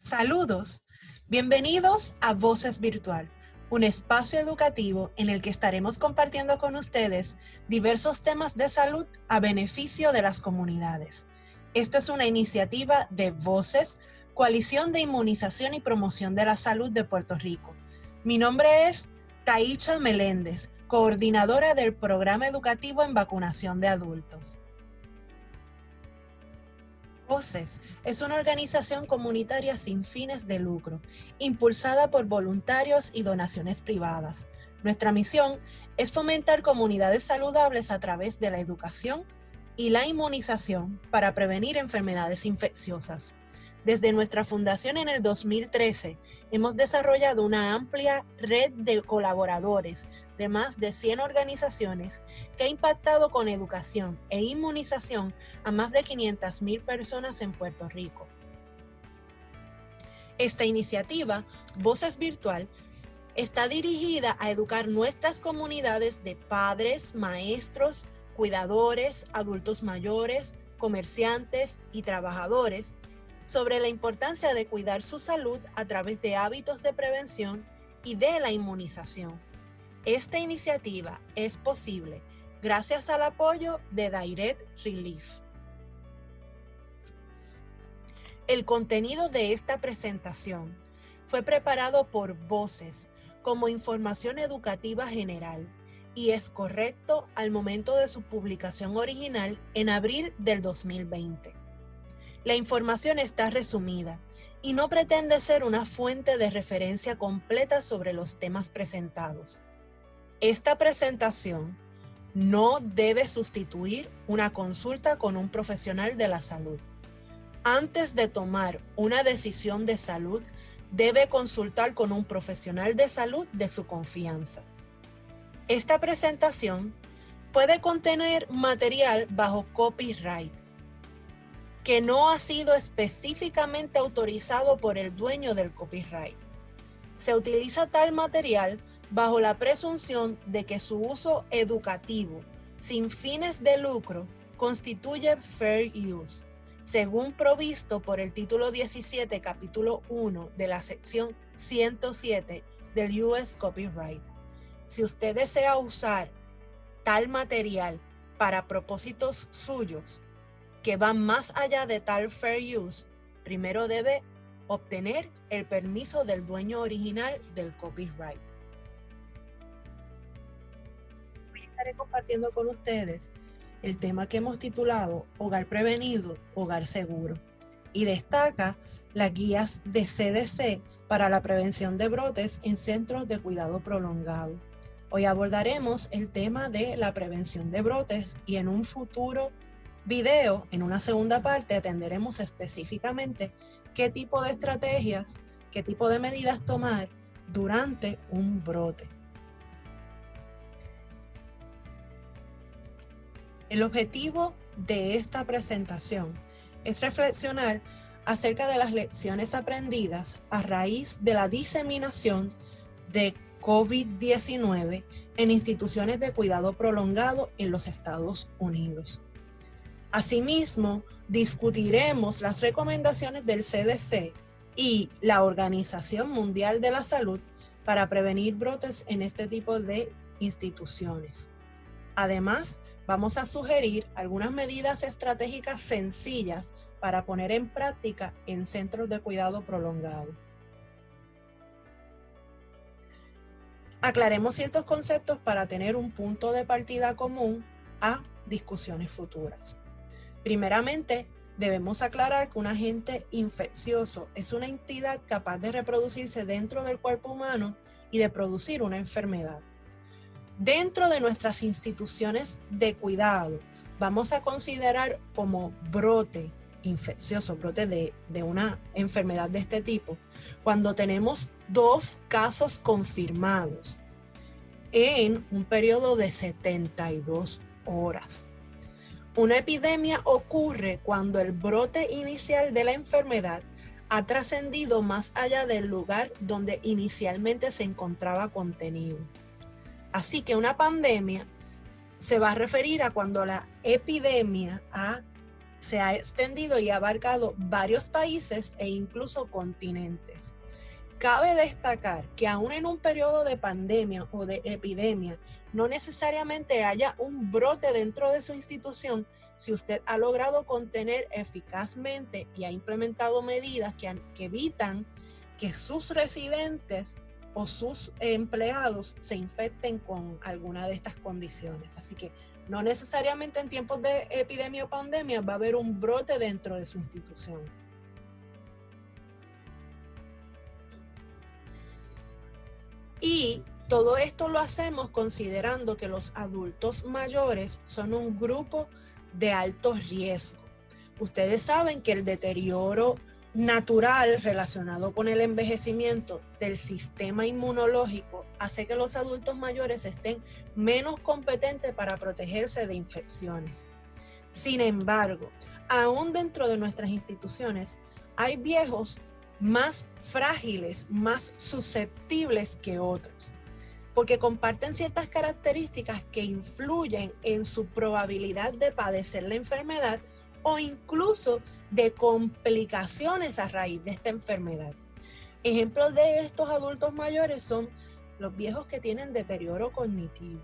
Saludos, bienvenidos a Voces Virtual, un espacio educativo en el que estaremos compartiendo con ustedes diversos temas de salud a beneficio de las comunidades. Esto es una iniciativa de Voces, Coalición de Inmunización y Promoción de la Salud de Puerto Rico. Mi nombre es Taicha Meléndez, coordinadora del Programa Educativo en Vacunación de Adultos. Voces es una organización comunitaria sin fines de lucro, impulsada por voluntarios y donaciones privadas. Nuestra misión es fomentar comunidades saludables a través de la educación y la inmunización para prevenir enfermedades infecciosas. Desde nuestra fundación en el 2013, hemos desarrollado una amplia red de colaboradores de más de 100 organizaciones que ha impactado con educación e inmunización a más de 500,000 personas en Puerto Rico. Esta iniciativa, Voces Virtual, está dirigida a educar nuestras comunidades de padres, maestros, cuidadores, adultos mayores, comerciantes y trabajadores sobre la importancia de cuidar su salud a través de hábitos de prevención y de la inmunización. Esta iniciativa es posible gracias al apoyo de Direct Relief. El contenido de esta presentación fue preparado por Voces como información educativa general y es correcto al momento de su publicación original en abril del 2020. La información está resumida y no pretende ser una fuente de referencia completa sobre los temas presentados. Esta presentación no debe sustituir una consulta con un profesional de la salud. Antes de tomar una decisión de salud, debe consultar con un profesional de salud de su confianza. Esta presentación puede contener material bajo copyright que no ha sido específicamente autorizado por el dueño del copyright. Se utiliza tal material bajo la presunción de que su uso educativo, sin fines de lucro, constituye fair use, según provisto por el título 17, capítulo 1 de la sección 107 del US Copyright. Si usted desea usar tal material para propósitos suyos, que van más allá de tal fair use, primero debe obtener el permiso del dueño original del copyright. Hoy estaré compartiendo con ustedes el tema que hemos titulado Hogar Prevenido, Hogar Seguro, y destaca las guías de CDC para la prevención de brotes en centros de cuidado prolongado. Hoy abordaremos el tema de la prevención de brotes y en un futuro video, en una segunda parte, atenderemos específicamente qué tipo de estrategias, qué tipo de medidas tomar durante un brote. El objetivo de esta presentación es reflexionar acerca de las lecciones aprendidas a raíz de la diseminación de COVID-19 en instituciones de cuidado prolongado en los Estados Unidos. Asimismo, discutiremos las recomendaciones del CDC y la Organización Mundial de la Salud para prevenir brotes en este tipo de instituciones. Además, vamos a sugerir algunas medidas estratégicas sencillas para poner en práctica en centros de cuidado prolongado. Aclaremos ciertos conceptos para tener un punto de partida común a discusiones futuras. Primeramente, debemos aclarar que un agente infeccioso es una entidad capaz de reproducirse dentro del cuerpo humano y de producir una enfermedad. Dentro de nuestras instituciones de cuidado, vamos a considerar como brote infeccioso, brote de una enfermedad de este tipo, cuando tenemos 2 casos confirmados en un periodo de 72 horas. Una epidemia ocurre cuando el brote inicial de la enfermedad ha trascendido más allá del lugar donde inicialmente se encontraba contenido. Así que una pandemia se va a referir a cuando la epidemia ha se ha extendido y ha abarcado varios países e incluso continentes. Cabe destacar que aún en un periodo de pandemia o de epidemia, no necesariamente haya un brote dentro de su institución si usted ha logrado contener eficazmente y ha implementado medidas que evitan que sus residentes o sus empleados se infecten con alguna de estas condiciones. Así que no necesariamente en tiempos de epidemia o pandemia va a haber un brote dentro de su institución. Y todo esto lo hacemos considerando que los adultos mayores son un grupo de alto riesgo. Ustedes saben que el deterioro natural relacionado con el envejecimiento del sistema inmunológico hace que los adultos mayores estén menos competentes para protegerse de infecciones. Sin embargo, aún dentro de nuestras instituciones hay viejos más frágiles, más susceptibles que otros, porque comparten ciertas características que influyen en su probabilidad de padecer la enfermedad o incluso de complicaciones a raíz de esta enfermedad. Ejemplos de estos adultos mayores son los viejos que tienen deterioro cognitivo,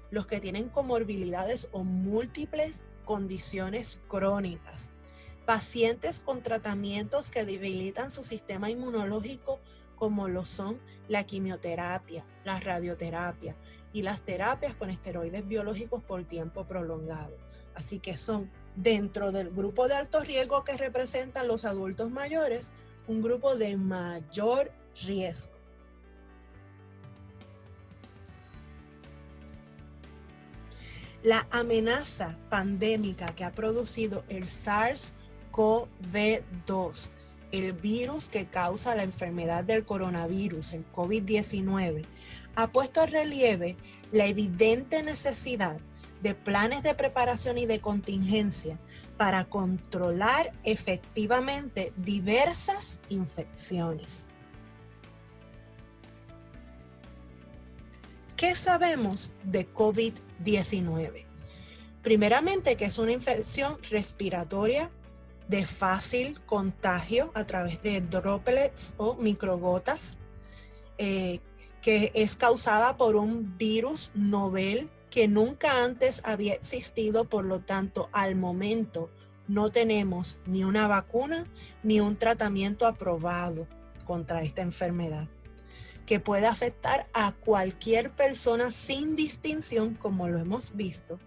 los que tienen comorbilidades o múltiples condiciones crónicas, pacientes con tratamientos que debilitan su sistema inmunológico como lo son la quimioterapia, la radioterapia y las terapias con esteroides biológicos por tiempo prolongado. Así que son dentro del grupo de alto riesgo que representan los adultos mayores, un grupo de mayor riesgo. La amenaza pandémica que ha producido el SARS-CoV-2, el virus que causa la enfermedad del coronavirus, el COVID-19, ha puesto en relieve la evidente necesidad de planes de preparación y de contingencia para controlar efectivamente diversas infecciones. ¿Qué sabemos de COVID-19? Primeramente, que es una infección respiratoria de fácil contagio a través de droplets o microgotas, que es causada por un virus novel que nunca antes había existido, por lo tanto, al momento no tenemos ni una vacuna ni un tratamiento aprobado contra esta enfermedad, que puede afectar a cualquier persona sin distinción, como lo hemos visto,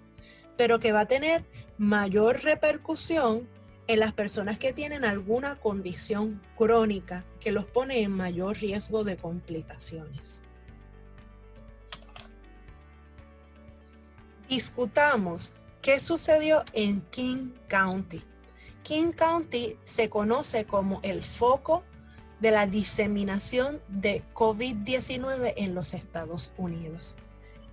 pero que va a tener mayor repercusión en las personas que tienen alguna condición crónica que los pone en mayor riesgo de complicaciones. Discutamos qué sucedió en King County. King County se conoce como el foco de la diseminación de COVID-19 en los Estados Unidos.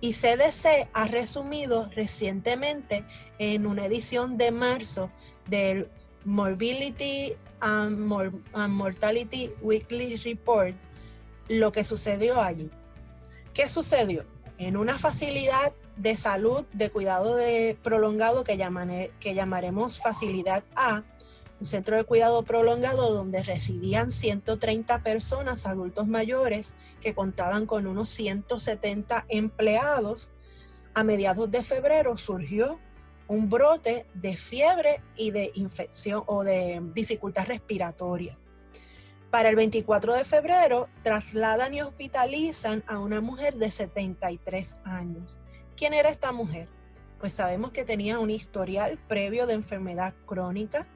Y CDC ha resumido recientemente en una edición de marzo del Morbidity and Mortality Weekly Report lo que sucedió allí. ¿Qué sucedió? En una facilidad de salud de cuidado prolongado que llamaremos Facilidad A, un centro de cuidado prolongado donde residían 130 personas, adultos mayores, que contaban con unos 170 empleados, a mediados de febrero surgió un brote de fiebre y de infección o de dificultad respiratoria. Para el 24 de febrero trasladan y hospitalizan a una mujer de 73 años. ¿Quién era esta mujer? Pues sabemos que tenía un historial previo de enfermedad crónica,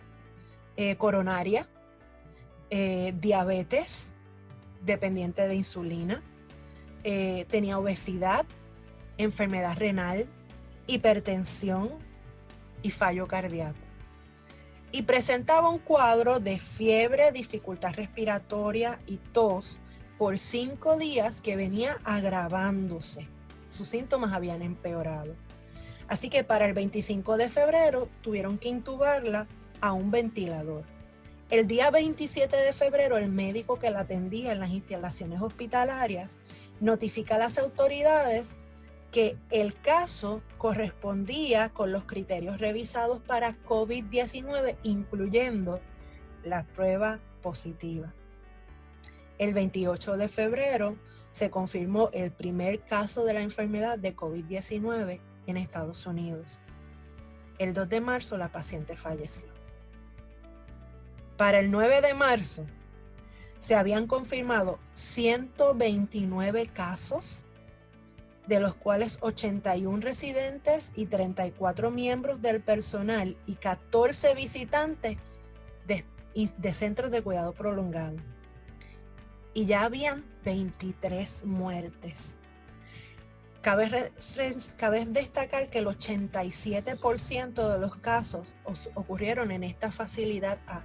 coronaria, diabetes, dependiente de insulina, tenía obesidad, enfermedad renal, hipertensión y fallo cardíaco. Y presentaba un cuadro de fiebre, dificultad respiratoria y tos por 5 días que venía agravándose. Sus síntomas habían empeorado. Así que para el 25 de febrero tuvieron que intubarla a un ventilador. El día 27 de febrero, el médico que la atendía en las instalaciones hospitalarias notifica a las autoridades que el caso correspondía con los criterios revisados para COVID-19, incluyendo la prueba positiva. El 28 de febrero se confirmó el primer caso de la enfermedad de COVID-19 en Estados Unidos. El 2 de marzo la paciente falleció. Para el 9 de marzo se habían confirmado 129 casos, de los cuales 81 residentes y 34 miembros del personal y 14 visitantes de centros de cuidado prolongado. Y ya habían 23 muertes. Cabe destacar que el 87% de los casos ocurrieron en esta facilidad A.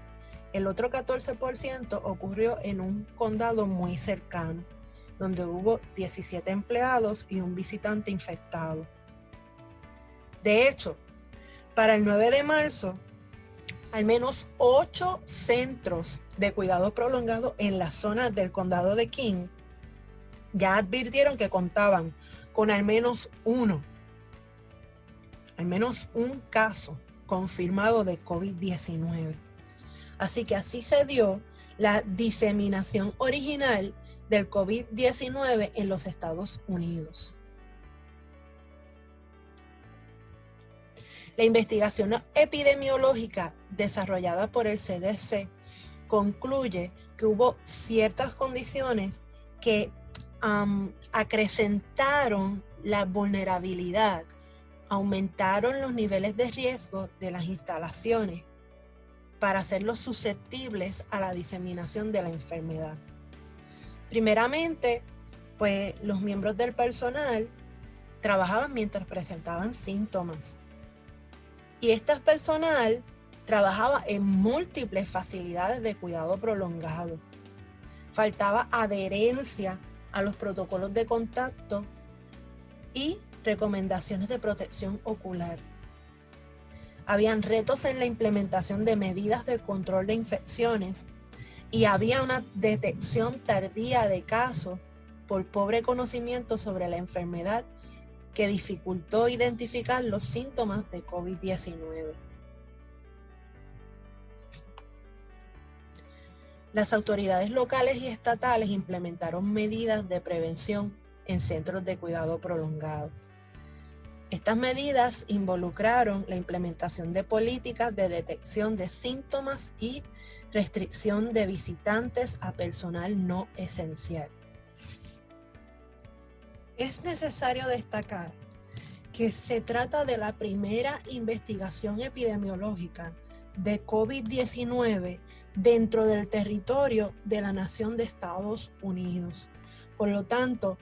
El otro 14% ocurrió en un condado muy cercano, donde hubo 17 empleados y un visitante infectado. De hecho, para el 9 de marzo, al menos 8 centros de cuidado prolongado en la zona del condado de King ya advirtieron que contaban con al menos un caso confirmado de COVID-19. Así que así se dio la diseminación original del COVID-19 en los Estados Unidos. La investigación epidemiológica desarrollada por el CDC concluye que hubo ciertas condiciones que acrecentaron la vulnerabilidad, aumentaron los niveles de riesgo de las instalaciones para hacerlos susceptibles a la diseminación de la enfermedad. Primeramente, pues los miembros del personal trabajaban mientras presentaban síntomas. Y este personal trabajaba en múltiples facilidades de cuidado prolongado. Faltaba adherencia a los protocolos de contacto y recomendaciones de protección ocular. Habían retos en la implementación de medidas de control de infecciones y había una detección tardía de casos por pobre conocimiento sobre la enfermedad que dificultó identificar los síntomas de COVID-19. Las autoridades locales y estatales implementaron medidas de prevención en centros de cuidado prolongado. Estas medidas involucraron la implementación de políticas de detección de síntomas y restricción de visitantes a personal no esencial. Es necesario destacar que se trata de la primera investigación epidemiológica de COVID-19 dentro del territorio de la nación de Estados Unidos. Por lo tanto,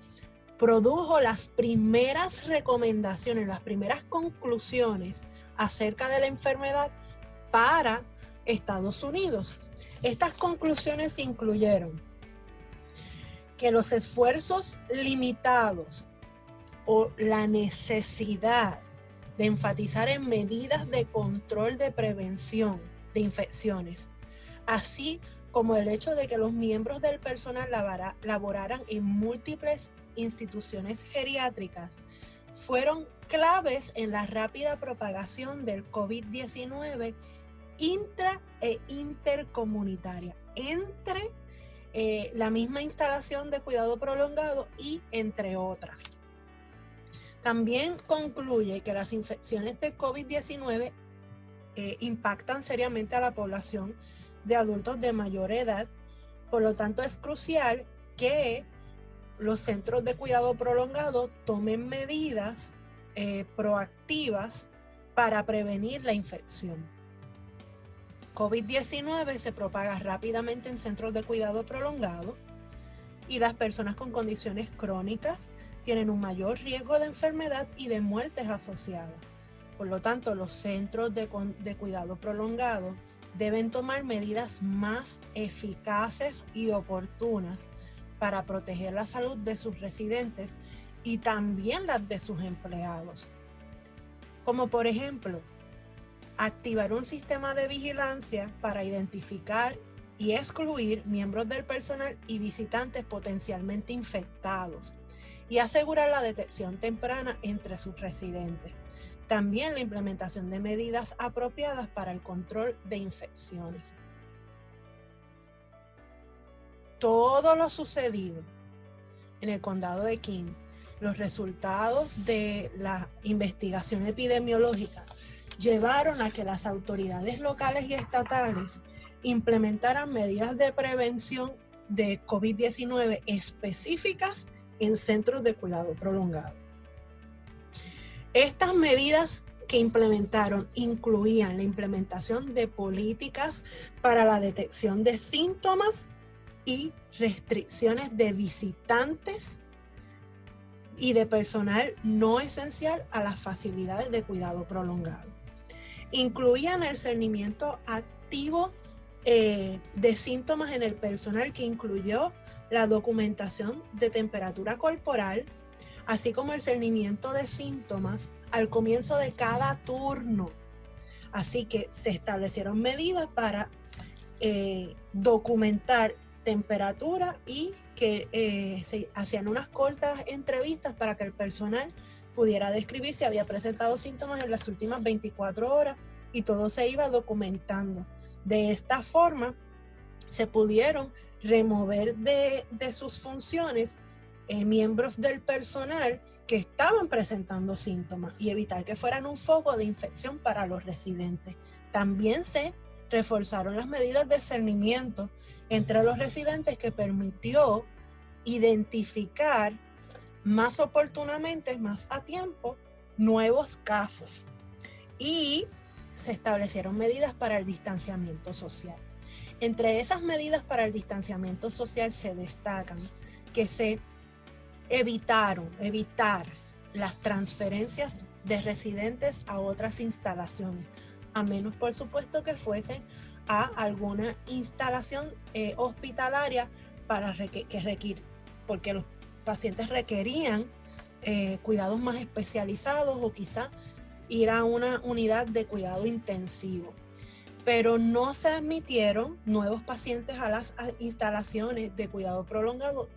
produjo las primeras recomendaciones, las primeras conclusiones acerca de la enfermedad para Estados Unidos. Estas conclusiones incluyeron que los esfuerzos limitados o la necesidad de enfatizar en medidas de control de prevención de infecciones, así como el hecho de que los miembros del personal laboraran en múltiples instituciones geriátricas, fueron claves en la rápida propagación del COVID-19 intra e intercomunitaria, entre la misma instalación de cuidado prolongado y entre otras. También concluye que las infecciones de COVID-19 impactan seriamente a la población de adultos de mayor edad, por lo tanto es crucial que los centros de cuidado prolongado tomen medidas proactivas para prevenir la infección. COVID-19 se propaga rápidamente en centros de cuidado prolongado y las personas con condiciones crónicas tienen un mayor riesgo de enfermedad y de muertes asociadas. Por lo tanto, los centros de cuidado prolongado deben tomar medidas más eficaces y oportunas para proteger la salud de sus residentes y también las de sus empleados. Como por ejemplo, activar un sistema de vigilancia para identificar y excluir miembros del personal y visitantes potencialmente infectados y asegurar la detección temprana entre sus residentes. También la implementación de medidas apropiadas para el control de infecciones. Todo lo sucedido en el condado de King, los resultados de la investigación epidemiológica llevaron a que las autoridades locales y estatales implementaran medidas de prevención de COVID-19 específicas en centros de cuidado prolongado. Estas medidas que implementaron incluían la implementación de políticas para la detección de síntomas y restricciones de visitantes y de personal no esencial a las facilidades de cuidado prolongado. Incluían el cernimiento activo de síntomas en el personal, que incluyó la documentación de temperatura corporal, así como el cernimiento de síntomas al comienzo de cada turno. Así que se establecieron medidas para documentar temperatura y que se hacían unas cortas entrevistas para que el personal pudiera describir si había presentado síntomas en las últimas 24 horas, y todo se iba documentando. De esta forma se pudieron remover de sus funciones miembros del personal que estaban presentando síntomas y evitar que fueran un foco de infección para los residentes. También se reforzaron las medidas de cernimiento entre los residentes, que permitió identificar más oportunamente, más a tiempo, nuevos casos. Y se establecieron medidas para el distanciamiento social. Entre esas medidas para el distanciamiento social se destacan que se evitar las transferencias de residentes a otras instalaciones, a menos por supuesto que fuesen a alguna instalación hospitalaria porque los pacientes requerían cuidados más especializados, o quizá ir a una unidad de cuidado intensivo. Pero no se admitieron nuevos pacientes a las instalaciones de cuidado prolongado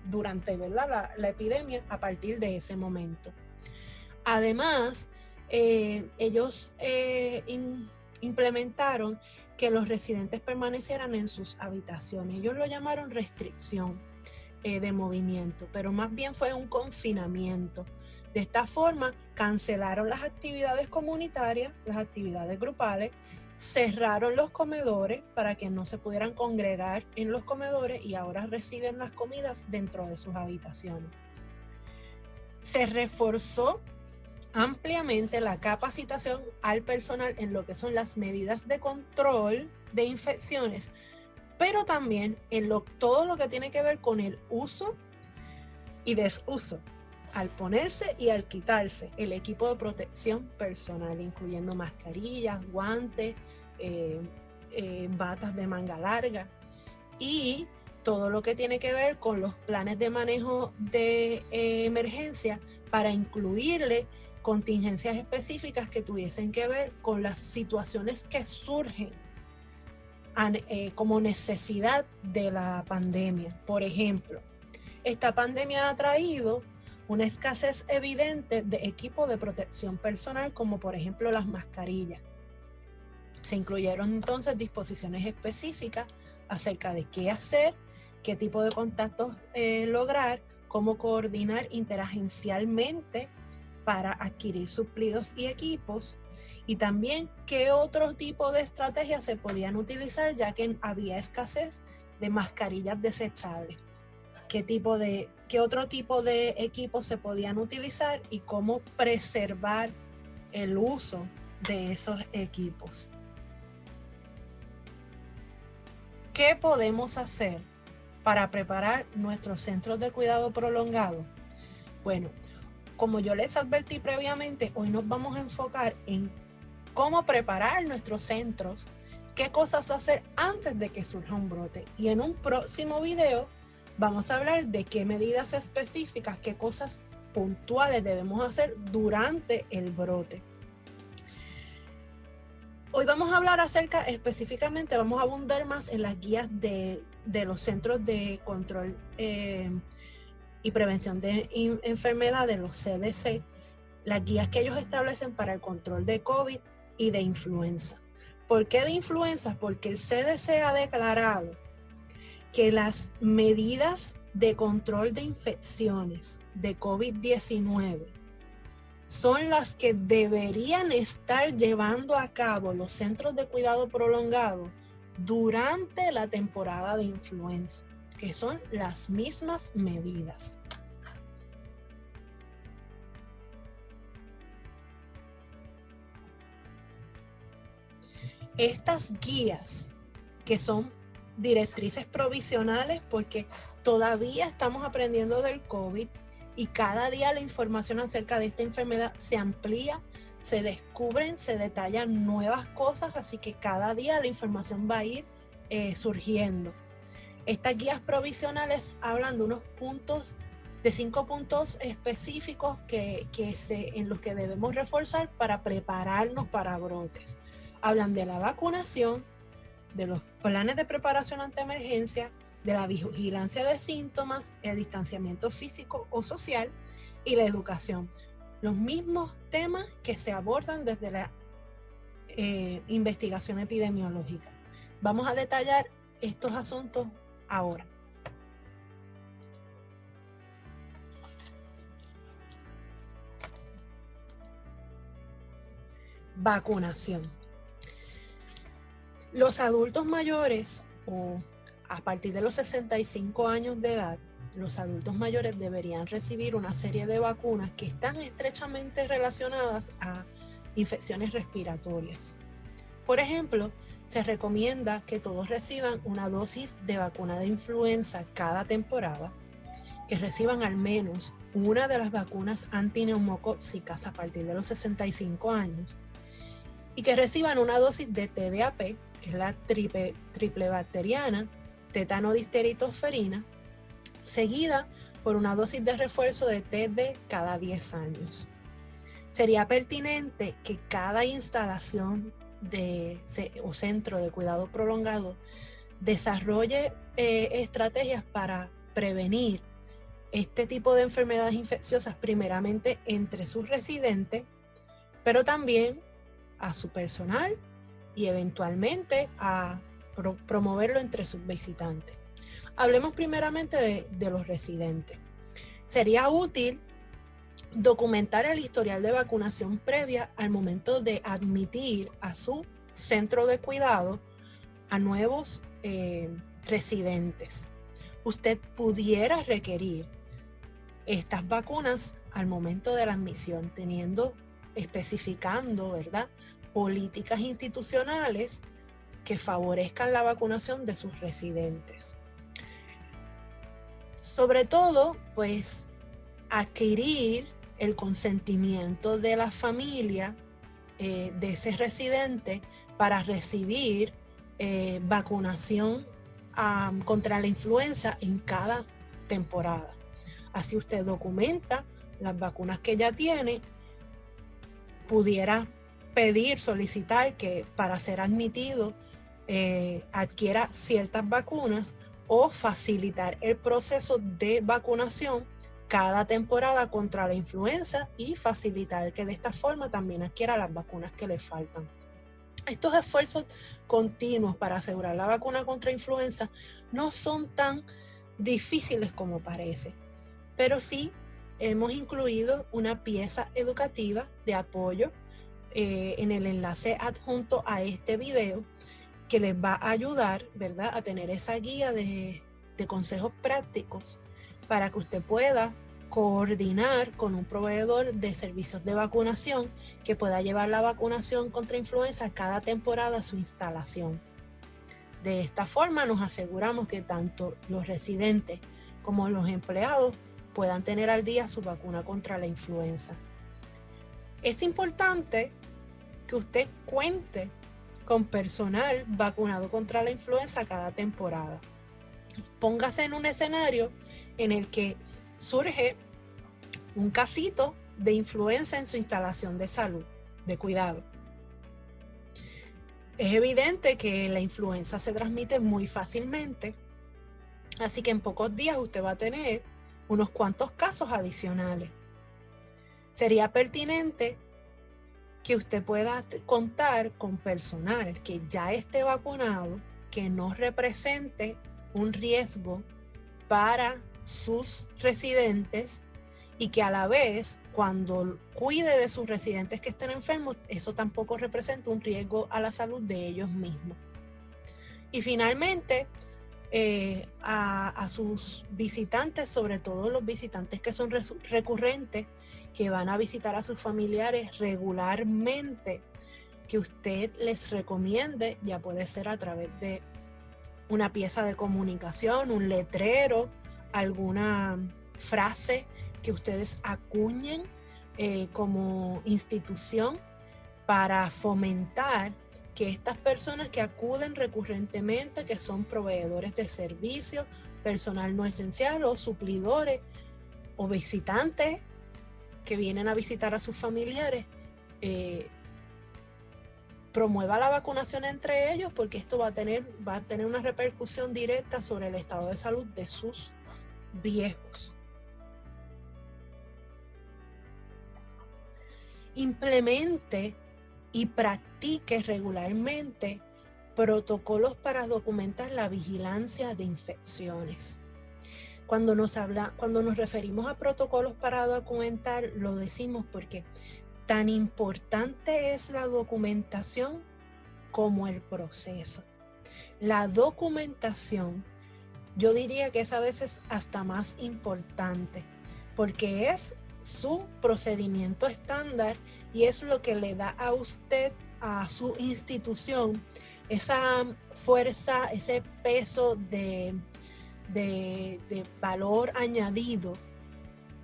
durante, ¿verdad?, la epidemia a partir de ese momento. Además, ellos implementaron que los residentes permanecieran en sus habitaciones. Ellos lo llamaron restricción de movimiento, pero más bien fue un confinamiento. De esta forma, cancelaron las actividades comunitarias, las actividades grupales, cerraron los comedores para que no se pudieran congregar en los comedores, y ahora reciben las comidas dentro de sus habitaciones. Se reforzó ampliamente la capacitación al personal en lo que son las medidas de control de infecciones, pero también en todo lo que tiene que ver con el uso y desuso, al ponerse y al quitarse el equipo de protección personal, incluyendo mascarillas, guantes, batas de manga larga, y todo lo que tiene que ver con los planes de manejo de emergencia, para incluirle contingencias específicas que tuviesen que ver con las situaciones que surgen como necesidad de la pandemia. Por ejemplo, esta pandemia ha traído una escasez evidente de equipo de protección personal, como por ejemplo las mascarillas. Se incluyeron entonces disposiciones específicas acerca de qué hacer, qué tipo de contactos lograr, cómo coordinar interagencialmente para adquirir suplidos y equipos, y también qué otro tipo de estrategias se podían utilizar, ya que había escasez de mascarillas desechables. ¿Qué otro tipo de equipos se podían utilizar y cómo preservar el uso de esos equipos? ¿Qué podemos hacer para preparar nuestros centros de cuidado prolongado? Bueno, como yo les advertí previamente, hoy nos vamos a enfocar en cómo preparar nuestros centros, qué cosas hacer antes de que surja un brote. Y en un próximo video vamos a hablar de qué medidas específicas, qué cosas puntuales debemos hacer durante el brote. Hoy vamos a hablar específicamente, vamos a abundar más en las guías de los centros de control y Prevención de Enfermedades, los CDC, las guías que ellos establecen para el control de COVID y de influenza. ¿Por qué de influenza? Porque el CDC ha declarado que las medidas de control de infecciones de COVID-19 son las que deberían estar llevando a cabo los centros de cuidado prolongado durante la temporada de influenza, que son las mismas medidas. Estas guías, que son directrices provisionales, porque todavía estamos aprendiendo del COVID y cada día la información acerca de esta enfermedad se amplía, se descubren, se detallan nuevas cosas, así que cada día la información va a ir surgiendo. Estas guías provisionales hablan de unos puntos, de 5 puntos específicos en los que debemos reforzar para prepararnos para brotes. Hablan de la vacunación, de los planes de preparación ante emergencia, de la vigilancia de síntomas, el distanciamiento físico o social y la educación. Los mismos temas que se abordan desde la investigación epidemiológica. Vamos a detallar estos asuntos ahora. Vacunación. Los adultos mayores o a partir de los 65 años de edad, los adultos mayores deberían recibir una serie de vacunas que están estrechamente relacionadas a infecciones respiratorias. Por ejemplo, se recomienda que todos reciban una dosis de vacuna de influenza cada temporada, que reciban al menos una de las vacunas antineumocóxicas a partir de los 65 años y que reciban una dosis de TDAP, que es la triple bacteriana, tétano, difteria y tosferina, seguida por una dosis de refuerzo de TD cada 10 años. Sería pertinente que cada instalación o centro de cuidado prolongado desarrolle estrategias para prevenir este tipo de enfermedades infecciosas, primeramente entre sus residentes, pero también a su personal y eventualmente a promoverlo entre sus visitantes. Hablemos primeramente de los residentes. Sería útil documentar el historial de vacunación previa al momento de admitir a su centro de cuidado a nuevos residentes. Usted pudiera requerir estas vacunas al momento de la admisión, especificando, ¿verdad?, políticas institucionales que favorezcan la vacunación de sus residentes. Sobre todo, pues, adquirir el consentimiento de la familia de ese residente para recibir vacunación contra la influenza en cada temporada. Así usted documenta las vacunas que ya tiene, pudiera solicitar que para ser admitido adquiera ciertas vacunas o facilitar el proceso de vacunación cada temporada contra la influenza y facilitar que de esta forma también adquiera las vacunas que le faltan. Estos esfuerzos continuos para asegurar la vacuna contra influenza no son tan difíciles como parece, pero sí hemos incluido una pieza educativa de apoyo en el enlace adjunto a este video que les va a ayudar, ¿verdad?, a tener esa guía de consejos prácticos para que usted pueda coordinar con un proveedor de servicios de vacunación que pueda llevar la vacunación contra influenza cada temporada a su instalación. De esta forma nos aseguramos que tanto los residentes como los empleados puedan tener al día su vacuna contra la influenza. Es importante que usted cuente con personal vacunado contra la influenza cada temporada. Póngase en un escenario en el que surge un casito de influenza en su instalación de salud, de cuidado. Es evidente que la influenza se transmite muy fácilmente, así que en pocos días usted va a tener unos cuantos casos adicionales. Sería pertinente que usted pueda contar con personal que ya esté vacunado, que no represente un riesgo para sus residentes y que a la vez, cuando cuide de sus residentes que estén enfermos, eso tampoco representa un riesgo a la salud de ellos mismos. Y finalmente, a sus visitantes, sobre todo los visitantes que son recurrentes, que van a visitar a sus familiares regularmente, que usted les recomiende, ya puede ser a través de una pieza de comunicación, un letrero, alguna frase que ustedes acuñen como institución para fomentar que estas personas que acuden recurrentemente, que son proveedores de servicios, personal no esencial o suplidores o visitantes que vienen a visitar a sus familiares, promueva la vacunación entre ellos, porque esto va a tener una repercusión directa sobre el estado de salud de sus viejos. Implemente y practique regularmente protocolos para documentar la vigilancia de infecciones. Cuando nos referimos a protocolos para documentar, lo decimos porque tan importante es la documentación como el proceso. La documentación, yo diría que es a veces hasta más importante, porque es su procedimiento estándar y es lo que le da a usted, a su institución, esa fuerza, ese peso de valor añadido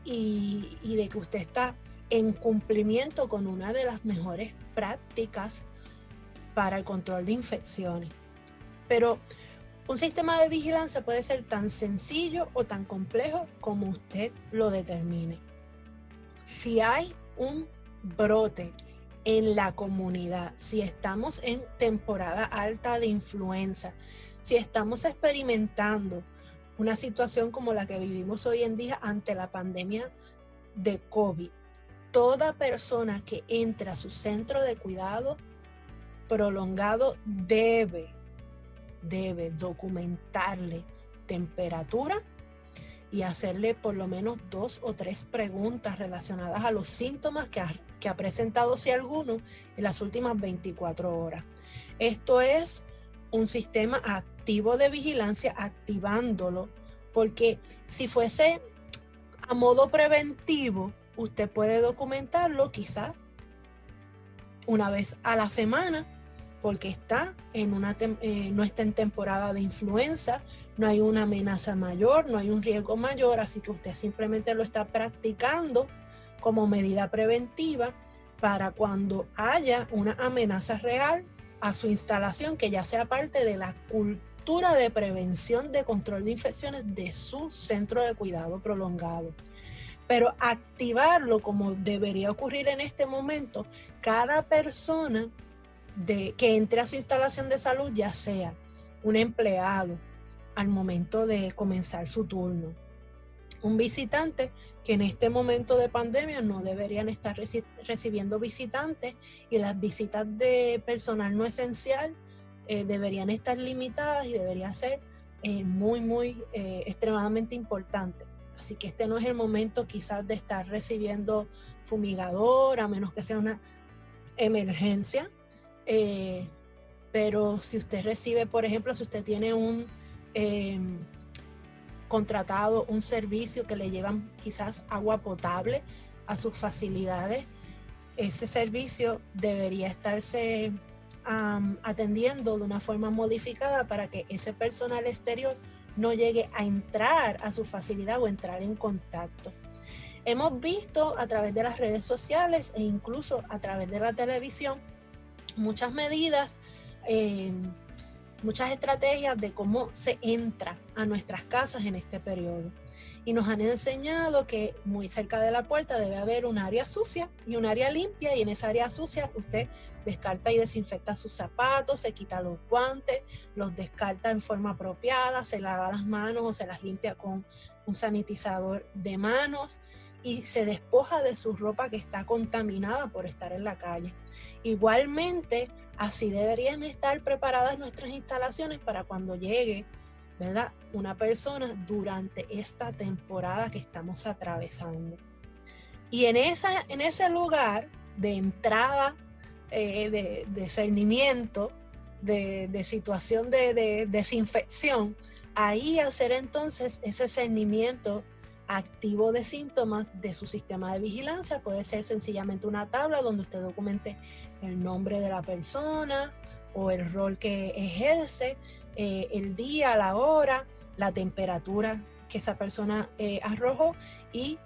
y de que usted está en cumplimiento con una de las mejores prácticas para el control de infecciones. Pero un sistema de vigilancia puede ser tan sencillo o tan complejo como usted lo determine. Si hay un brote en la comunidad, si estamos en temporada alta de influenza, si estamos experimentando una situación como la que vivimos hoy en día ante la pandemia de COVID, toda persona que entre a su centro de cuidado prolongado debe documentarle temperatura y hacerle por lo menos 2 o 3 preguntas relacionadas a los síntomas que ha presentado, si alguno, en las últimas 24 horas. Esto es un sistema activo de vigilancia, activándolo, porque si fuese a modo preventivo, usted puede documentarlo quizás una vez a la semana, porque no está en temporada de influenza, no hay una amenaza mayor, no hay un riesgo mayor, así que usted simplemente lo está practicando como medida preventiva para cuando haya una amenaza real a su instalación, que ya sea parte de la cultura de prevención de control de infecciones de su centro de cuidado prolongado. Pero activarlo como debería ocurrir en este momento, cada persona que entre a su instalación de salud, ya sea un empleado al momento de comenzar su turno, un visitante que en este momento de pandemia no deberían estar recibiendo visitantes, y las visitas de personal no esencial deberían estar limitadas y debería ser muy extremadamente importante. Así que este no es el momento quizás de estar recibiendo fumigador, a menos que sea una emergencia. Pero si usted recibe, por ejemplo, si usted tiene un contratado un servicio que le llevan quizás agua potable a sus facilidades, ese servicio debería estarse atendiendo de una forma modificada para que ese personal exterior no llegue a entrar a su facilidad o entrar en contacto. Hemos visto a través de las redes sociales e incluso a través de la televisión muchas medidas muchas estrategias de cómo se entra a nuestras casas en este periodo. Y nos han enseñado que muy cerca de la puerta debe haber un área sucia y un área limpia, y en esa área sucia usted descarta y desinfecta sus zapatos, se quita los guantes, los descarta en forma apropiada, se lava las manos o se las limpia con un sanitizador de manos y se despoja de su ropa que está contaminada por estar en la calle. Igualmente, así deberían estar preparadas nuestras instalaciones para cuando llegue, ¿verdad?, una persona durante esta temporada que estamos atravesando. Y en ese lugar de entrada, de discernimiento, de situación de desinfección, ahí hacer entonces ese cernimiento activo de síntomas de su sistema de vigilancia. Puede ser sencillamente una tabla donde usted documente el nombre de la persona o el rol que ejerce, el día, la hora, la temperatura que esa persona arrojó y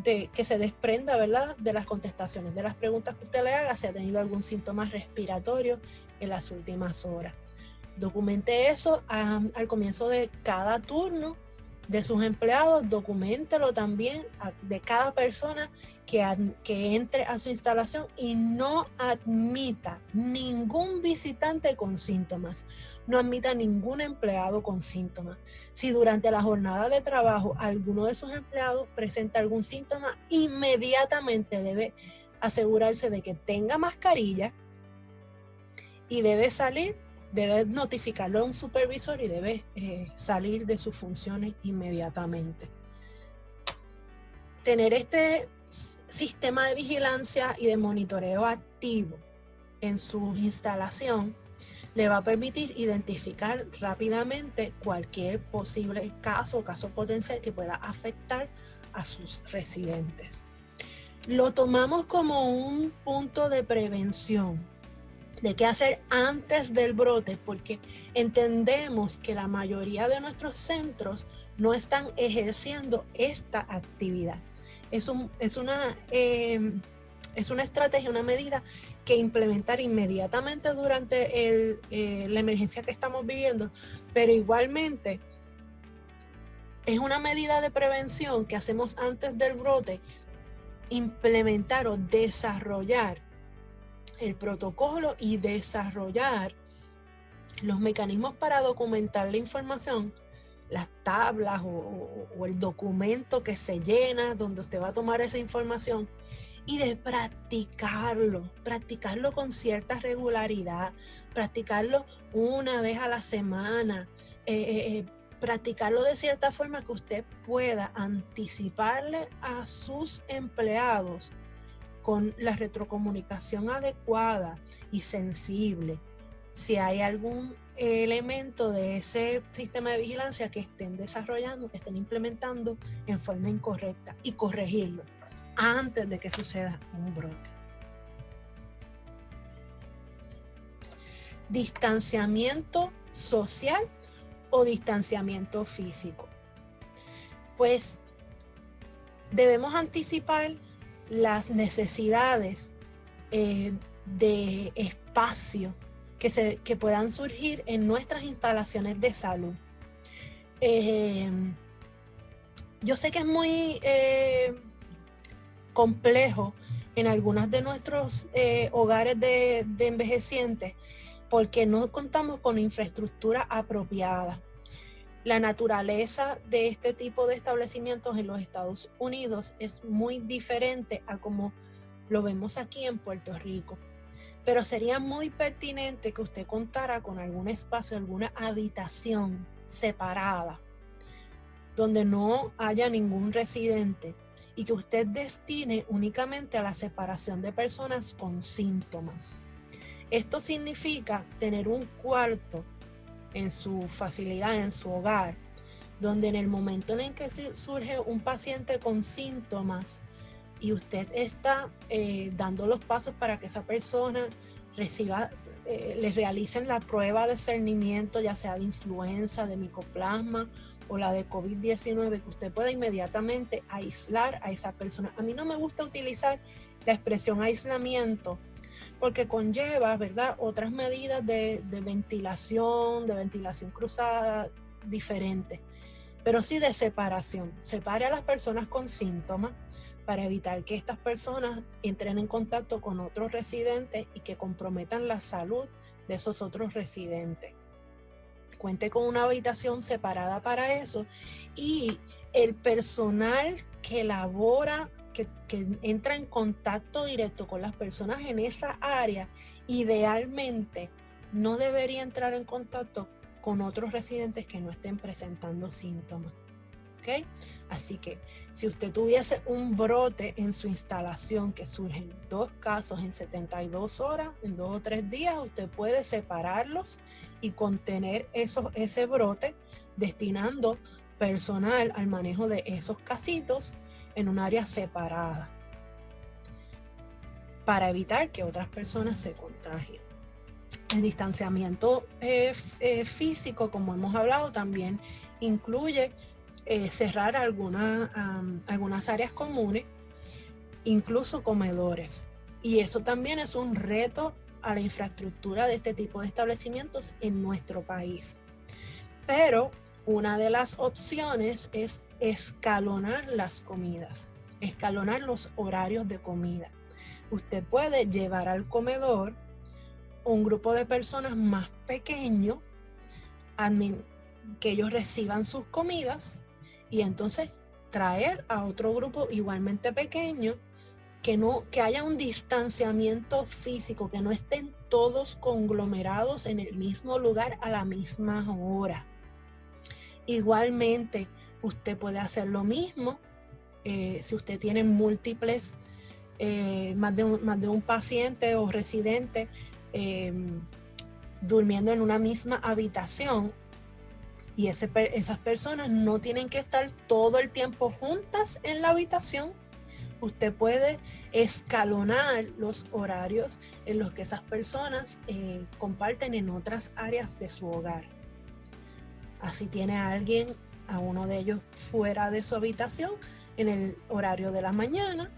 que se desprenda, ¿verdad?, de las contestaciones, de las preguntas que usted le haga, si ha tenido algún síntoma respiratorio en las últimas horas. Documente eso al comienzo de cada turno de sus empleados, documéntelo también de cada persona que entre a su instalación, y no admita ningún visitante con síntomas, no admita ningún empleado con síntomas. Si durante la jornada de trabajo alguno de sus empleados presenta algún síntoma, inmediatamente debe asegurarse de que tenga mascarilla y debe notificarlo a un supervisor y debe salir de sus funciones inmediatamente. Tener este sistema de vigilancia y de monitoreo activo en su instalación le va a permitir identificar rápidamente cualquier posible caso potencial que pueda afectar a sus residentes. Lo tomamos como un punto de prevención, de qué hacer antes del brote, porque entendemos que la mayoría de nuestros centros no están ejerciendo esta actividad. Es una estrategia, una medida que implementar inmediatamente durante la emergencia que estamos viviendo, pero igualmente es una medida de prevención que hacemos antes del brote, implementar o desarrollar el protocolo y desarrollar los mecanismos para documentar la información, las tablas o el documento que se llena donde usted va a tomar esa información, y de practicarlo con cierta regularidad, practicarlo una vez a la semana, practicarlo de cierta forma que usted pueda anticiparle a sus empleados con la retrocomunicación adecuada y sensible si hay algún elemento de ese sistema de vigilancia que estén desarrollando, que estén implementando en forma incorrecta, y corregirlo antes de que suceda un brote. Distanciamiento social o distanciamiento físico. Pues debemos anticipar las necesidades de espacio que puedan surgir en nuestras instalaciones de salud. Yo sé que es muy complejo en algunos de nuestros hogares de envejecientes, porque no contamos con infraestructura apropiada. La naturaleza de este tipo de establecimientos en los Estados Unidos es muy diferente a como lo vemos aquí en Puerto Rico. Pero sería muy pertinente que usted contara con algún espacio, alguna habitación separada, donde no haya ningún residente, y que usted destine únicamente a la separación de personas con síntomas. Esto significa tener un cuarto en su facilidad, en su hogar, donde en el momento en el que surge un paciente con síntomas y usted está dando los pasos para que esa persona les realicen la prueba de cernimiento, ya sea de influenza, de micoplasma o la de COVID-19, que usted pueda inmediatamente aislar a esa persona. A mí no me gusta utilizar la expresión aislamiento, porque conlleva, ¿verdad?, otras medidas de ventilación cruzada diferentes, pero sí de separación. Separe a las personas con síntomas para evitar que estas personas entren en contacto con otros residentes y que comprometan la salud de esos otros residentes. Cuente con una habitación separada para eso, y el personal que labora, que entra en contacto directo con las personas en esa área, idealmente no debería entrar en contacto con otros residentes que no estén presentando síntomas. ¿Okay? Así que si usted tuviese un brote en su instalación, que surgen 2 casos en 72 horas, en 2 o 3 días, usted puede separarlos y contener ese brote, destinando personal al manejo de esos casitos en un área separada, para evitar que otras personas se contagien. El distanciamiento físico, como hemos hablado, también incluye cerrar algunas áreas comunes, incluso comedores. Y eso también es un reto a la infraestructura de este tipo de establecimientos en nuestro país. Pero una de las opciones es escalonar las comidas, escalonar los horarios de comida. Usted puede llevar al comedor un grupo de personas más pequeño, que ellos reciban sus comidas, y entonces traer a otro grupo igualmente pequeño, que haya un distanciamiento físico, que no estén todos conglomerados en el mismo lugar a la misma hora. Igualmente, usted puede hacer lo mismo si usted tiene múltiples, más de un paciente o residente durmiendo en una misma habitación. Y esas personas no tienen que estar todo el tiempo juntas en la habitación. Usted puede escalonar los horarios en los que esas personas comparten en otras áreas de su hogar. Así tiene a uno de ellos fuera de su habitación en el horario de la mañana,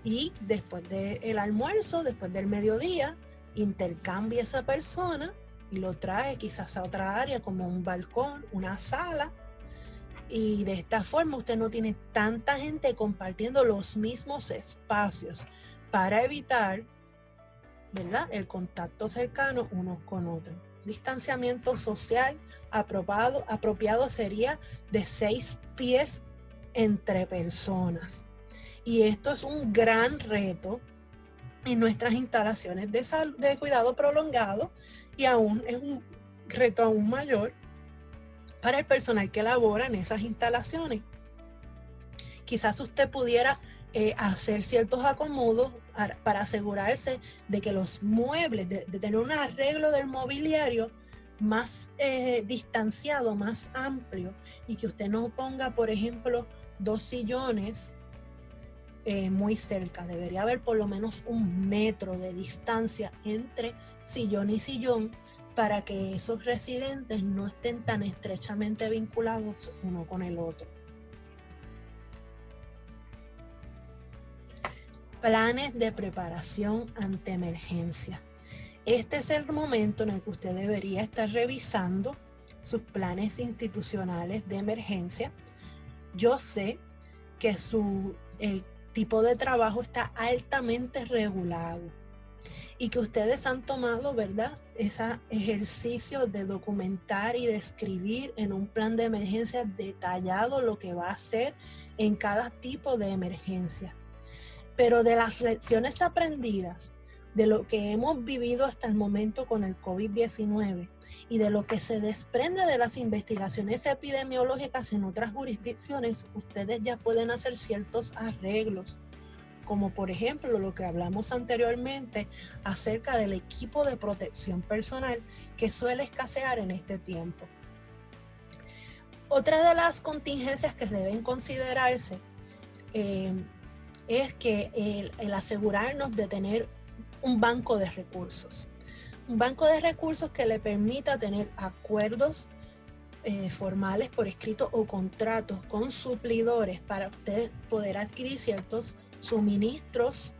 y después del almuerzo, después del mediodía, intercambia esa persona y lo trae quizás a otra área como un balcón, una sala, y de esta forma usted no tiene tanta gente compartiendo los mismos espacios, para evitar, ¿verdad?, el contacto cercano unos con otros. Distanciamiento social apropiado sería de 6 pies entre personas, y esto es un gran reto en nuestras instalaciones de cuidado prolongado, y aún es un reto aún mayor para el personal que labora en esas instalaciones. Quizás usted pudiera hacer ciertos acomodos para asegurarse de que los muebles, de tener un arreglo del mobiliario más distanciado, más amplio, y que usted no ponga, por ejemplo, 2 sillones muy cerca. Debería haber por lo menos 1 metro de distancia entre sillón y sillón, para que esos residentes no estén tan estrechamente vinculados uno con el otro. Planes de preparación ante emergencia. Este es el momento en el que usted debería estar revisando sus planes institucionales de emergencia. Yo sé que su tipo de trabajo está altamente regulado y que ustedes han tomado, ¿verdad?, ese ejercicio de documentar y de escribir en un plan de emergencia detallado lo que va a hacer en cada tipo de emergencia. Pero de las lecciones aprendidas, de lo que hemos vivido hasta el momento con el COVID-19 y de lo que se desprende de las investigaciones epidemiológicas en otras jurisdicciones, ustedes ya pueden hacer ciertos arreglos, como por ejemplo lo que hablamos anteriormente acerca del equipo de protección personal que suele escasear en este tiempo. Otra de las contingencias que deben considerarse es que el asegurarnos de tener un banco de recursos. Un banco de recursos que le permita tener acuerdos formales por escrito o contratos con suplidores para usted poder adquirir ciertos suministros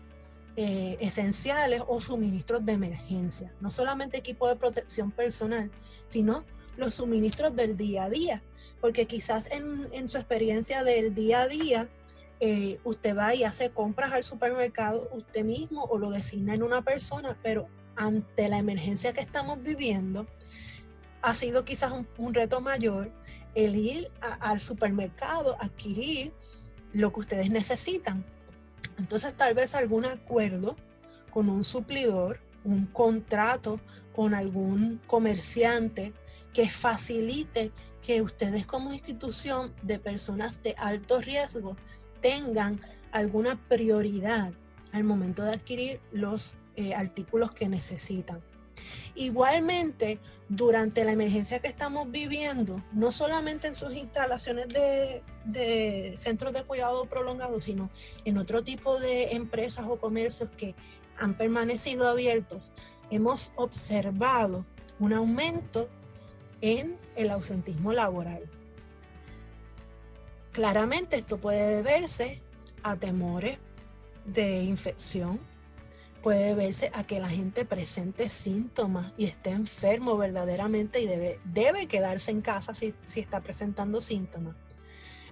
esenciales o suministros de emergencia. No solamente equipo de protección personal, sino los suministros del día a día, porque quizás en su experiencia del día a día, usted va y hace compras al supermercado usted mismo o lo designa en una persona, pero ante la emergencia que estamos viviendo, ha sido quizás un reto mayor el ir al supermercado, adquirir lo que ustedes necesitan. Entonces tal vez algún acuerdo con un suplidor, un contrato con algún comerciante que facilite que ustedes como institución de personas de alto riesgo tengan alguna prioridad al momento de adquirir los artículos que necesitan. Igualmente, durante la emergencia que estamos viviendo, no solamente en sus instalaciones de centros de cuidado prolongado, sino en otro tipo de empresas o comercios que han permanecido abiertos, hemos observado un aumento en el ausentismo laboral. Claramente esto puede deberse a temores de infección, puede deberse a que la gente presente síntomas y esté enfermo verdaderamente y debe quedarse en casa si está presentando síntomas.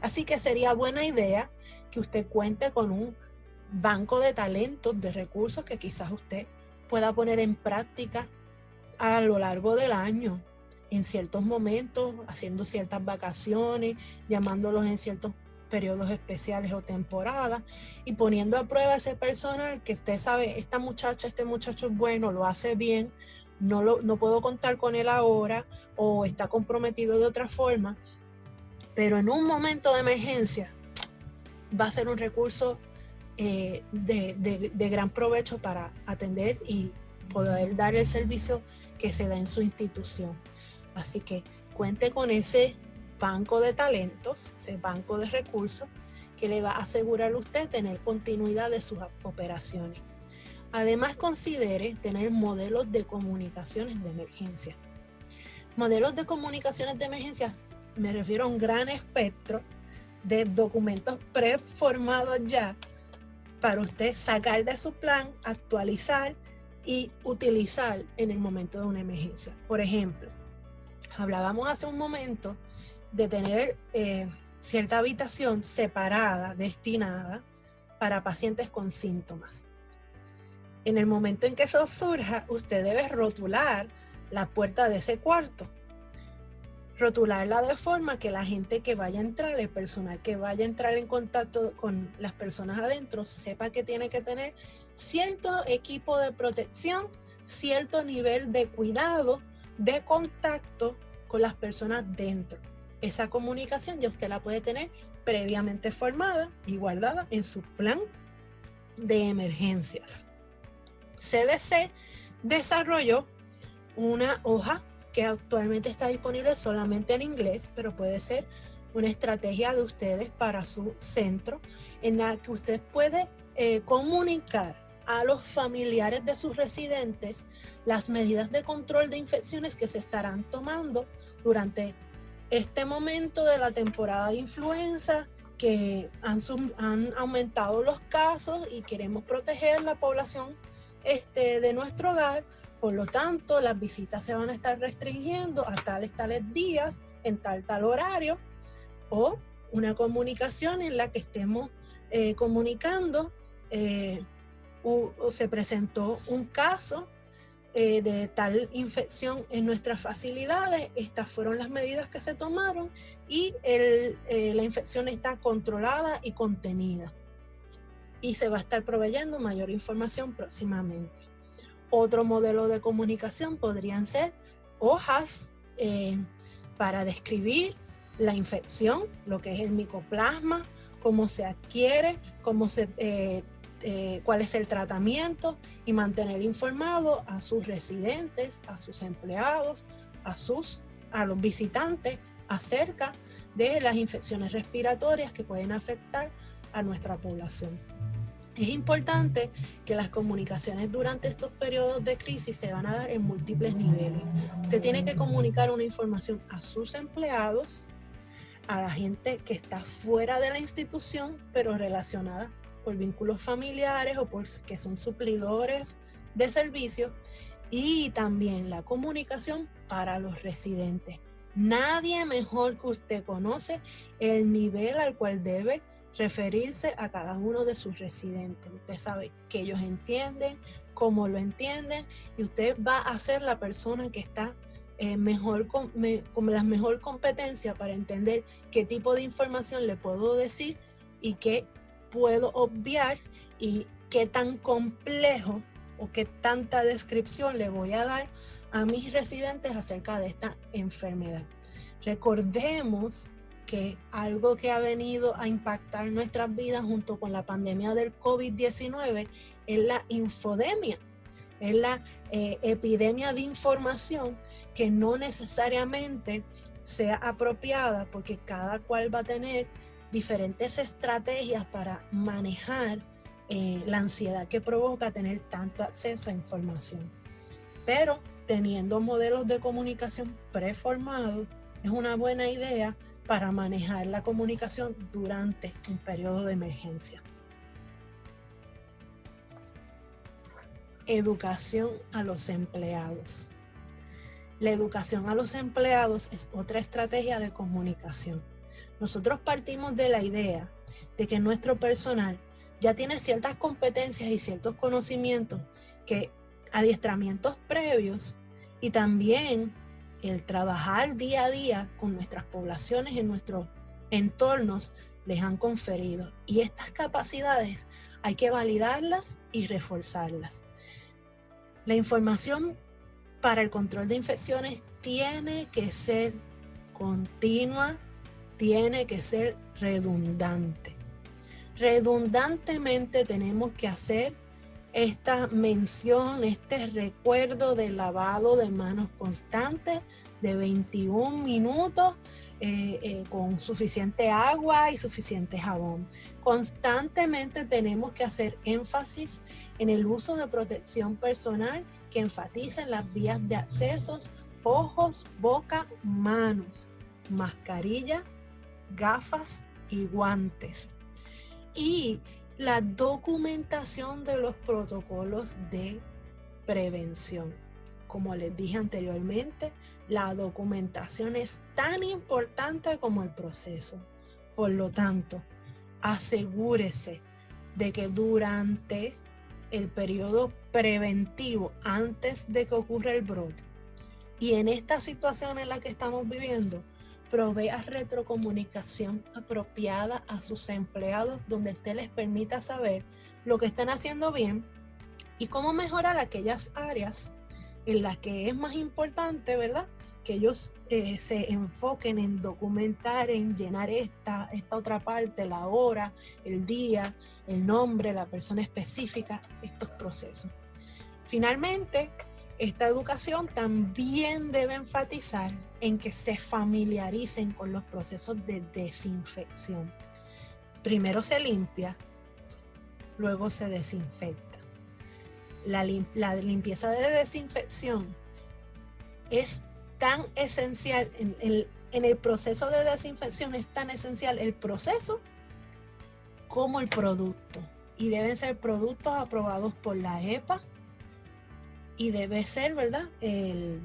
Así que sería buena idea que usted cuente con un banco de talentos, de recursos que quizás usted pueda poner en práctica a lo largo del año, en ciertos momentos, haciendo ciertas vacaciones, llamándolos en ciertos periodos especiales o temporadas y poniendo a prueba ese personal que usted sabe, esta muchacha, este muchacho es bueno, lo hace bien, no puedo contar con él ahora o está comprometido de otra forma, pero en un momento de emergencia va a ser un recurso de gran provecho para atender y poder dar el servicio que se da en su institución. Así que cuente con ese banco de talentos, ese banco de recursos que le va a asegurar a usted tener continuidad de sus operaciones. Además, considere tener modelos de comunicaciones de emergencia. Modelos de comunicaciones de emergencia, me refiero a un gran espectro de documentos preformados ya para usted sacar de su plan, actualizar y utilizar en el momento de una emergencia. Por ejemplo, hablábamos hace un momento de tener cierta habitación separada, destinada para pacientes con síntomas. En el momento en que eso surja, usted debe rotular la puerta de ese cuarto. Rotularla de forma que la gente que vaya a entrar, el personal que vaya a entrar en contacto con las personas adentro, sepa que tiene que tener cierto equipo de protección, cierto nivel de cuidado, de contacto con las personas dentro. Esa comunicación ya usted la puede tener previamente formada y guardada en su plan de emergencias. CDC desarrolló una hoja que actualmente está disponible solamente en inglés, pero puede ser una estrategia de ustedes para su centro, en la que usted puede comunicar a los familiares de sus residentes las medidas de control de infecciones que se estarán tomando durante este momento de la temporada de influenza, que han aumentado los casos y queremos proteger la población de nuestro hogar. Por lo tanto, las visitas se van a estar restringiendo a tales días, en tal horario, o una comunicación en la que estemos comunicando o se presentó un caso de tal infección en nuestras facilidades, estas fueron las medidas que se tomaron y la infección está controlada y contenida. Y se va a estar proveyendo mayor información próximamente. Otro modelo de comunicación podrían ser hojas para describir la infección, lo que es el micoplasma, cómo se adquiere, cuál es el tratamiento y mantener informado a sus residentes, a sus empleados, a los visitantes acerca de las infecciones respiratorias que pueden afectar a nuestra población. Es importante que las comunicaciones durante estos periodos de crisis se van a dar en múltiples niveles. Usted tiene que comunicar una información a sus empleados, a la gente que está fuera de la institución, pero relacionada por vínculos familiares o porque son suplidores de servicios, y también la comunicación para los residentes. Nadie mejor que usted conoce el nivel al cual debe referirse a cada uno de sus residentes. Usted sabe que ellos entienden, cómo lo entienden, y usted va a ser la persona que está con la mejor competencia para entender qué tipo de información le puedo decir y qué puedo obviar y qué tan complejo o qué tanta descripción le voy a dar a mis residentes acerca de esta enfermedad. Recordemos que algo que ha venido a impactar nuestras vidas junto con la pandemia del COVID-19 es la infodemia, es la epidemia de información que no necesariamente sea apropiada, porque cada cual va a tener diferentes estrategias para manejar la ansiedad que provoca tener tanto acceso a información. Pero teniendo modelos de comunicación preformados, es una buena idea para manejar la comunicación durante un periodo de emergencia. Educación a los empleados. La educación a los empleados es otra estrategia de comunicación. Nosotros partimos de la idea de que nuestro personal ya tiene ciertas competencias y ciertos conocimientos, que adiestramientos previos y también el trabajar día a día con nuestras poblaciones en nuestros entornos les han conferido. Y estas capacidades hay que validarlas y reforzarlas. La información para el control de infecciones tiene que ser continua, tiene que ser redundante. Redundantemente tenemos que hacer esta mención, este recuerdo del lavado de manos constante de 21 minutos con suficiente agua y suficiente jabón. Constantemente tenemos que hacer énfasis en el uso de protección personal que enfatice en las vías de accesos, ojos, boca, manos, mascarilla, gafas y guantes. Y la documentación de los protocolos de prevención. Como les dije anteriormente, la documentación es tan importante como el proceso. Por lo tanto, asegúrese de que durante el periodo preventivo, antes de que ocurra el brote, y en esta situación en la que estamos viviendo, provea retrocomunicación apropiada a sus empleados, donde usted les permita saber lo que están haciendo bien y cómo mejorar aquellas áreas en las que es más importante, ¿verdad?, que ellos se enfoquen en documentar, en llenar esta otra parte, la hora, el día, el nombre, la persona específica, estos procesos. Finalmente, esta educación también debe enfatizar en que se familiaricen con los procesos de desinfección. Primero se limpia, luego se desinfecta. La limpieza de desinfección es tan esencial, en el proceso de desinfección es tan esencial el proceso como el producto. Y deben ser productos aprobados por la EPA, y debe ser, ¿verdad?, el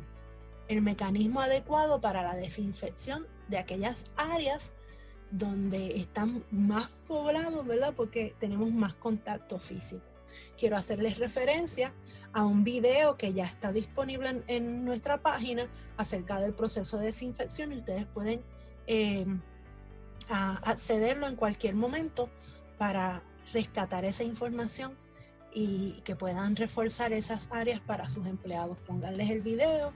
mecanismo adecuado para la desinfección de aquellas áreas donde están más poblados, ¿verdad?, porque tenemos más contacto físico. Quiero hacerles referencia a un video que ya está disponible en nuestra página acerca del proceso de desinfección, y ustedes pueden accederlo en cualquier momento para rescatar esa información y que puedan reforzar esas áreas para sus empleados. Pónganles el video,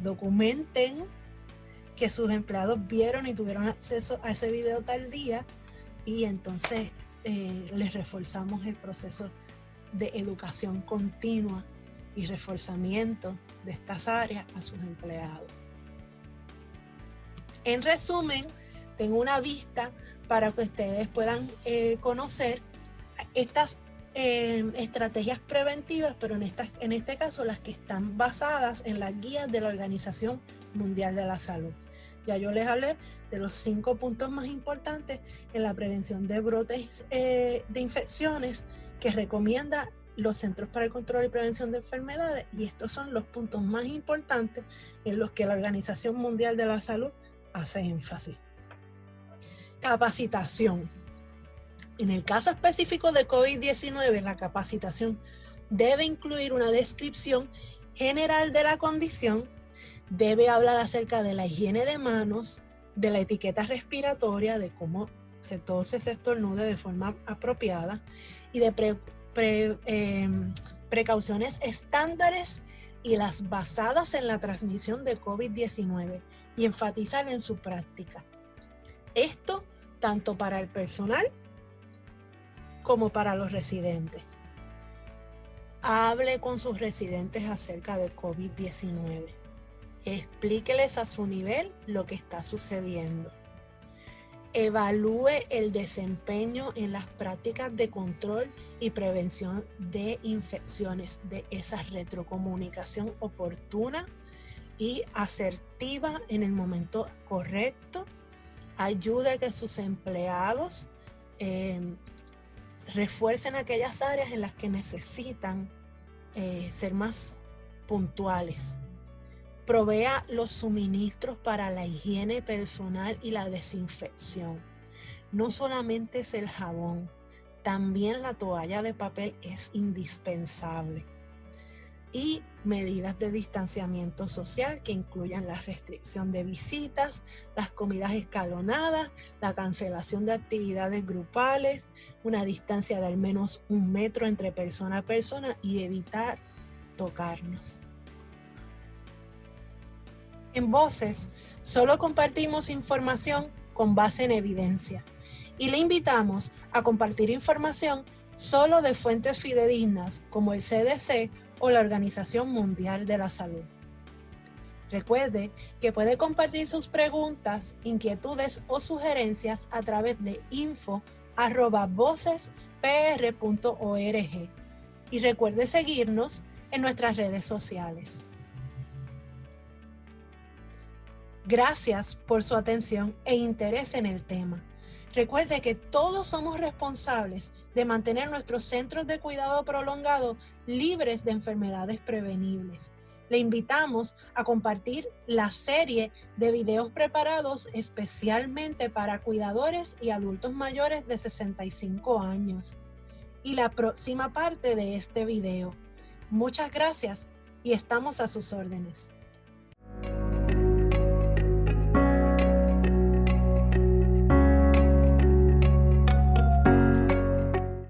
documenten que sus empleados vieron y tuvieron acceso a ese video tal día, y entonces les reforzamos el proceso de educación continua y reforzamiento de estas áreas a sus empleados. En resumen, tengo una vista para que ustedes puedan conocer estas estrategias preventivas, pero en este caso las que están basadas en las guías de la Organización Mundial de la Salud. Ya yo les hablé de los 5 puntos más importantes en la prevención de brotes de infecciones que recomienda los Centros para el Control y Prevención de Enfermedades, y estos son los puntos más importantes en los que la Organización Mundial de la Salud hace énfasis. Capacitación. En el caso específico de COVID-19, la capacitación debe incluir una descripción general de la condición, debe hablar acerca de la higiene de manos, de la etiqueta respiratoria, de cómo se tose, se estornude de forma apropiada, y de precauciones estándares y las basadas en la transmisión de COVID-19 y enfatizar en su práctica. Esto tanto para el personal como para los residentes. Hable con sus residentes acerca de COVID-19. Explíqueles a su nivel lo que está sucediendo. Evalúe el desempeño en las prácticas de control y prevención de infecciones, de esa retrocomunicación oportuna y asertiva en el momento correcto. Ayude a que sus empleados refuercen aquellas áreas en las que necesitan ser más puntuales. Provea los suministros para la higiene personal y la desinfección. No solamente es el jabón, también la toalla de papel es indispensable. Y medidas de distanciamiento social que incluyan la restricción de visitas, las comidas escalonadas, la cancelación de actividades grupales, una distancia de al menos 1 metro entre persona a persona y evitar tocarnos. En Voces, solo compartimos información con base en evidencia y le invitamos a compartir información solo de fuentes fidedignas como el CDC o la Organización Mundial de la Salud. Recuerde que puede compartir sus preguntas, inquietudes o sugerencias a través de info@vocespr.org y recuerde seguirnos en nuestras redes sociales. Gracias por su atención e interés en el tema. Recuerde que todos somos responsables de mantener nuestros centros de cuidado prolongado libres de enfermedades prevenibles. Le invitamos a compartir la serie de videos preparados especialmente para cuidadores y adultos mayores de 65 años. Y la próxima parte de este video. Muchas gracias y estamos a sus órdenes.